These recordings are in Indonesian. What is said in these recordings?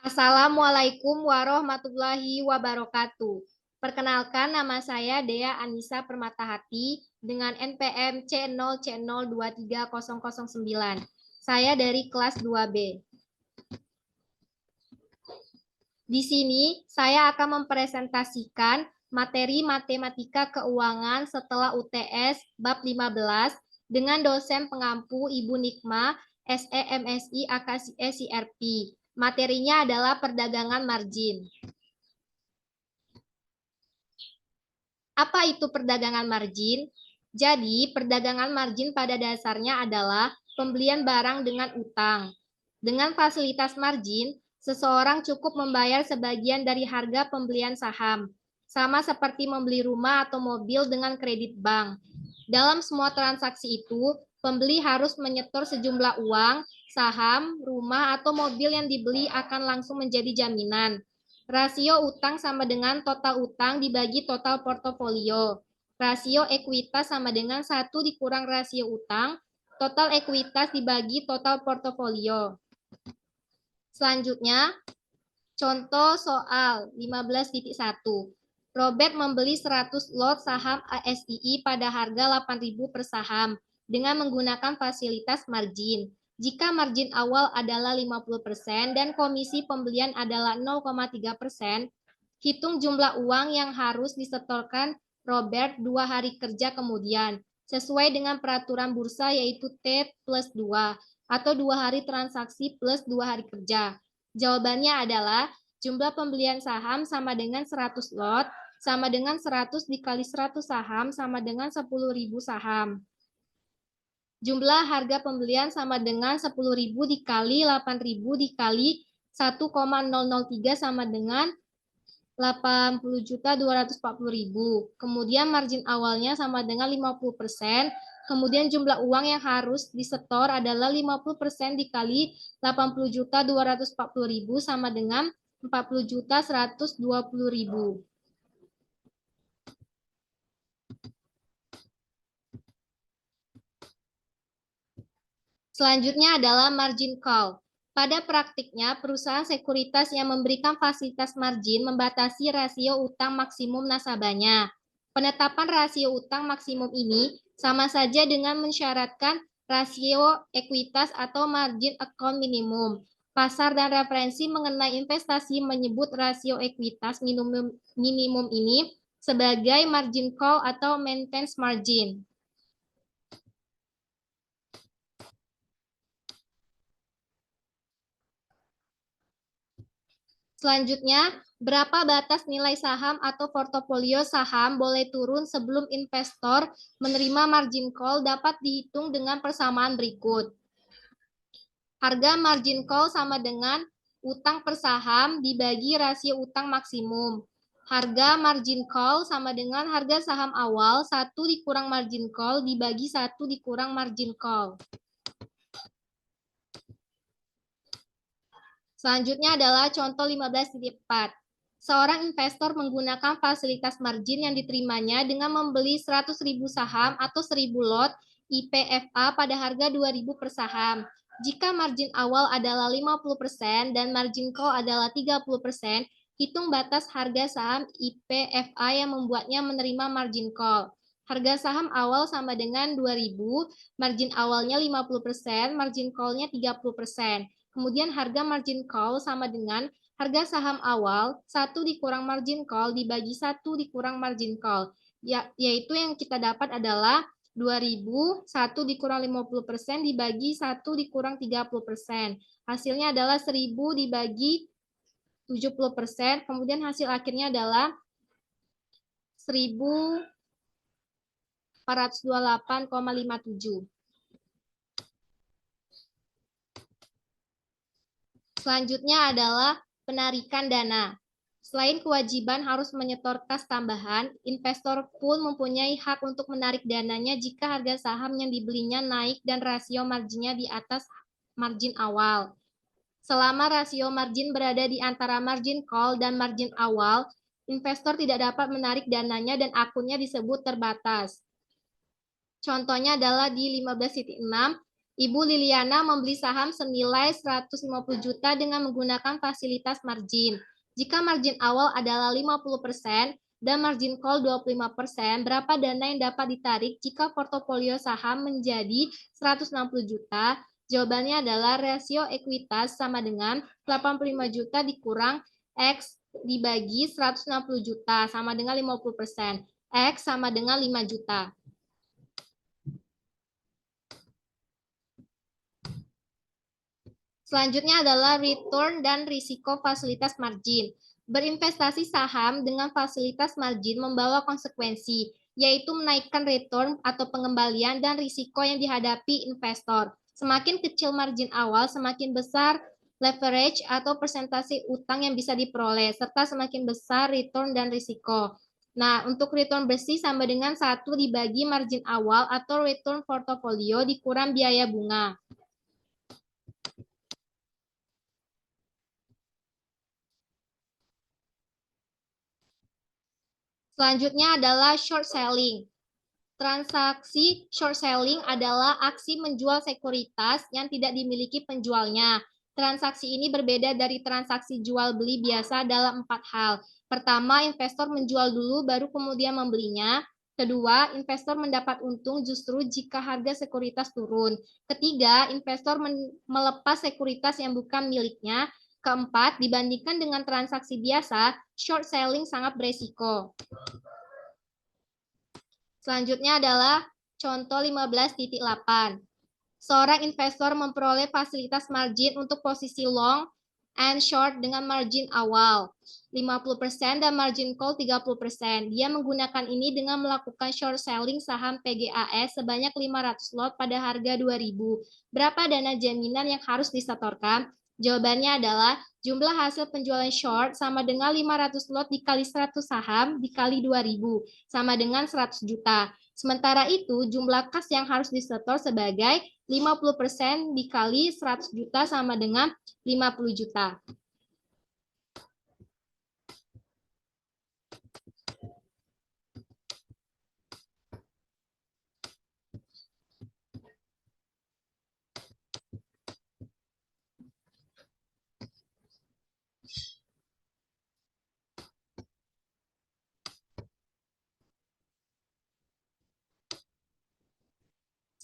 Assalamualaikum warahmatullahi wabarakatuh. Perkenalkan, nama saya Dea Anissa Permatahati dengan NPM C0C0230009. Saya dari kelas 2B. Di sini saya akan mempresentasikan materi matematika keuangan setelah UTS bab 15 dengan dosen pengampu Ibu Nikma, SE MSI AKSIE CRP. Materinya adalah perdagangan margin. Apa itu perdagangan margin? Jadi, perdagangan margin pada dasarnya adalah pembelian barang dengan utang. Dengan fasilitas margin, seseorang cukup membayar sebagian dari harga pembelian saham, sama seperti membeli rumah atau mobil dengan kredit bank. Dalam semua transaksi itu, pembeli harus menyetor sejumlah uang, saham, rumah, atau mobil yang dibeli akan langsung menjadi jaminan. Rasio utang sama dengan total utang dibagi total portofolio. Rasio ekuitas sama dengan 1 dikurang rasio utang, total ekuitas dibagi total portofolio. Selanjutnya, contoh soal 15.1. Robert membeli 100 lot saham ASII pada harga 8.000 per saham dengan menggunakan fasilitas margin. Jika margin awal adalah 50% dan komisi pembelian adalah 0,3%, hitung jumlah uang yang harus disetorkan Robert 2 hari kerja kemudian, sesuai dengan peraturan bursa yaitu T plus 2 atau 2 hari transaksi plus 2 hari kerja. Jawabannya adalah jumlah pembelian saham sama dengan 100 lot, sama dengan 100 dikali 100 saham, sama dengan 10.000 saham. Jumlah harga pembelian sama dengan 10.000 dikali 8.000 dikali 1,003 sama dengan 80.240.000. Kemudian margin awalnya sama dengan 50%. Kemudian jumlah uang yang harus disetor adalah 50% dikali 80.240.000 sama dengan 40.120.000. Selanjutnya adalah margin call. Pada praktiknya, perusahaan sekuritas yang memberikan fasilitas margin membatasi rasio utang maksimum nasabahnya. Penetapan rasio utang maksimum ini sama saja dengan mensyaratkan rasio ekuitas atau margin account minimum. Pasar dan referensi mengenai investasi menyebut rasio ekuitas minimum ini sebagai margin call atau maintenance margin. Selanjutnya, berapa batas nilai saham atau portofolio saham boleh turun sebelum investor menerima margin call dapat dihitung dengan persamaan berikut. Harga margin call sama dengan utang per saham dibagi rasio utang maksimum. Harga margin call sama dengan harga saham awal 1 dikurang margin call dibagi 1 dikurang margin call. Selanjutnya adalah contoh 15.4. Seorang investor menggunakan fasilitas margin yang diterimanya dengan membeli 100.000 saham atau 1.000 lot IPFA pada harga 2.000 per saham. Jika margin awal adalah 50% dan margin call adalah 30%, hitung batas harga saham IPFA yang membuatnya menerima margin call. Harga saham awal sama dengan 2.000, margin awalnya 50%, margin call-nya 30%. Kemudian harga margin call sama dengan harga saham awal 1 dikurang margin call dibagi 1 dikurang margin call. Yaitu yang kita dapat adalah 2.000, 1 dikurang 50% dibagi 1 dikurang 30%. Hasilnya adalah 1.000 dibagi 70%. Kemudian hasil akhirnya adalah 1.428,57. Selanjutnya adalah penarikan dana. Selain kewajiban harus menyetor kas tambahan, investor pun mempunyai hak untuk menarik dananya jika harga saham yang dibelinya naik dan rasio marginnya di atas margin awal. Selama rasio margin berada di antara margin call dan margin awal, investor tidak dapat menarik dananya dan akunnya disebut terbatas. Contohnya adalah di 15.6. Ibu Liliana membeli saham senilai 150 juta dengan menggunakan fasilitas margin. Jika margin awal adalah 50% dan margin call 25%, berapa dana yang dapat ditarik jika portofolio saham menjadi 160 juta? Jawabannya adalah rasio ekuitas sama dengan 85 juta dikurang X dibagi 160 juta sama dengan 50%. X sama dengan 5 juta. Selanjutnya adalah return dan risiko fasilitas margin. Berinvestasi saham dengan fasilitas margin membawa konsekuensi, yaitu menaikkan return atau pengembalian dan risiko yang dihadapi investor. Semakin kecil margin awal, semakin besar leverage atau persentase utang yang bisa diperoleh, serta semakin besar return dan risiko. Nah, untuk return bersih sama dengan 1 dibagi margin awal atau return portofolio dikurang biaya bunga. Selanjutnya adalah short selling. Transaksi short selling adalah aksi menjual sekuritas yang tidak dimiliki penjualnya. Transaksi ini berbeda dari transaksi jual beli biasa dalam 4 hal. Pertama, investor menjual dulu baru kemudian membelinya. Kedua, investor mendapat untung justru jika harga sekuritas turun. Ketiga, investor melepas sekuritas yang bukan miliknya. Keempat, dibandingkan dengan transaksi biasa, short selling sangat beresiko. Selanjutnya adalah contoh 15.8. Seorang investor memperoleh fasilitas margin untuk posisi long and short dengan margin awal 50% dan margin call 30%. Dia menggunakan ini dengan melakukan short selling saham PGAS sebanyak 500 lot pada harga 2.000. Berapa dana jaminan yang harus disetorkan? Jawabannya adalah jumlah hasil penjualan short sama dengan 500 lot dikali 100 saham dikali 2.000 sama dengan 100 juta. Sementara itu, jumlah kas yang harus disetor sebagai 50% dikali 100 juta sama dengan 50 juta.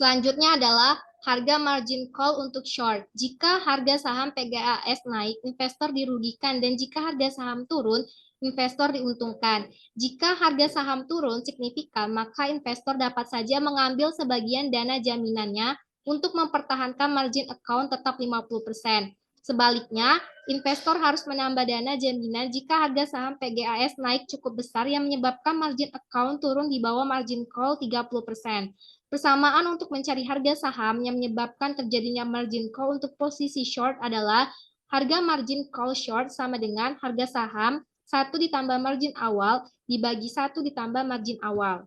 Selanjutnya adalah harga margin call untuk short. Jika harga saham PGAS naik, investor dirugikan, dan jika harga saham turun, investor diuntungkan. Jika harga saham turun signifikan, maka investor dapat saja mengambil sebagian dana jaminannya untuk mempertahankan margin account tetap 50%. Sebaliknya, investor harus menambah dana jaminan jika harga saham PGAS naik cukup besar yang menyebabkan margin account turun di bawah margin call 30%. Persamaan untuk mencari harga saham yang menyebabkan terjadinya margin call untuk posisi short adalah harga margin call short sama dengan harga saham 1 ditambah margin awal dibagi 1 ditambah margin awal.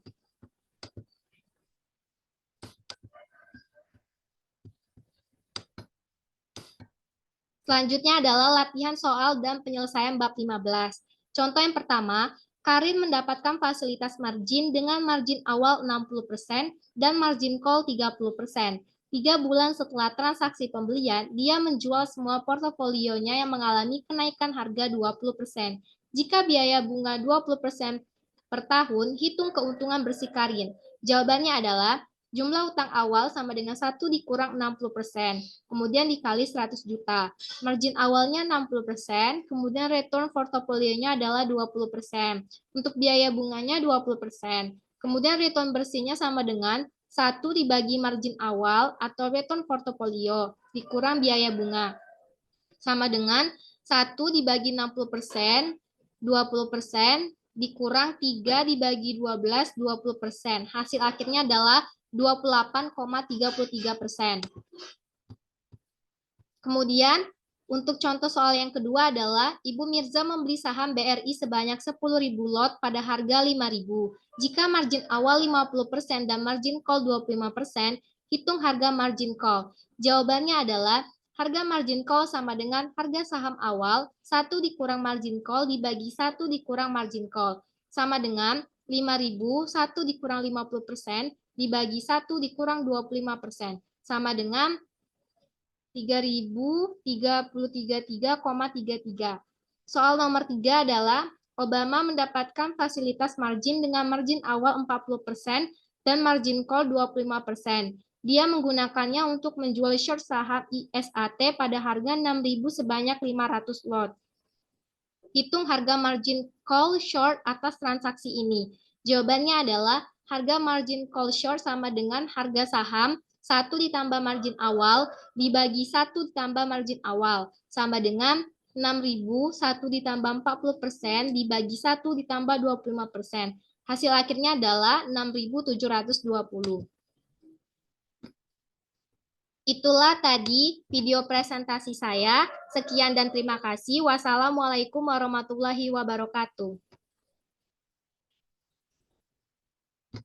Selanjutnya adalah latihan soal dan penyelesaian bab 15. Contoh yang pertama, Karin mendapatkan fasilitas margin dengan margin awal 60% dan margin call 30%. 3 bulan setelah transaksi pembelian, dia menjual semua portofolionya yang mengalami kenaikan harga 20%. Jika biaya bunga 20% per tahun, hitung keuntungan bersih Karin. Jawabannya adalah jumlah utang awal sama dengan 1 dikurang 60%, kemudian dikali 100 juta. Margin awalnya 60%, kemudian return portofolionya adalah 20%. Untuk biaya bunganya 20%. Kemudian return bersihnya sama dengan 1 dibagi margin awal atau return portofolio dikurang biaya bunga. Sama dengan 1 dibagi 60%, 20%, dikurang 3 dibagi 12, 20%. Hasil akhirnya adalah 28,33%. Kemudian, untuk contoh soal yang kedua adalah Ibu Mirza membeli saham BRI sebanyak 10.000 lot pada harga 5.000. Jika margin awal 50% dan margin call 25%, hitung harga margin call. Jawabannya adalah harga margin call sama dengan harga saham awal 1 dikurang margin call dibagi 1 dikurang margin call. Sama dengan 5.000, 1 dikurang 50% dibagi 1 dikurang 25%. sama dengan 3.033,33. Soal nomor 3 adalah Obama mendapatkan fasilitas margin dengan margin awal 40% dan margin call 25%. Dia menggunakannya untuk menjual short saham ISAT pada harga 6.000 sebanyak 500 lot. Hitung harga margin call short atas transaksi ini. Jawabannya adalah harga margin call short sama dengan harga saham 1 ditambah margin awal dibagi 1 ditambah margin awal sama dengan 6.000 1 ditambah 40% dibagi 1 ditambah 25%. Hasil akhirnya adalah 6.720. Itulah tadi video presentasi saya. Sekian dan terima kasih. Wassalamualaikum warahmatullahi wabarakatuh.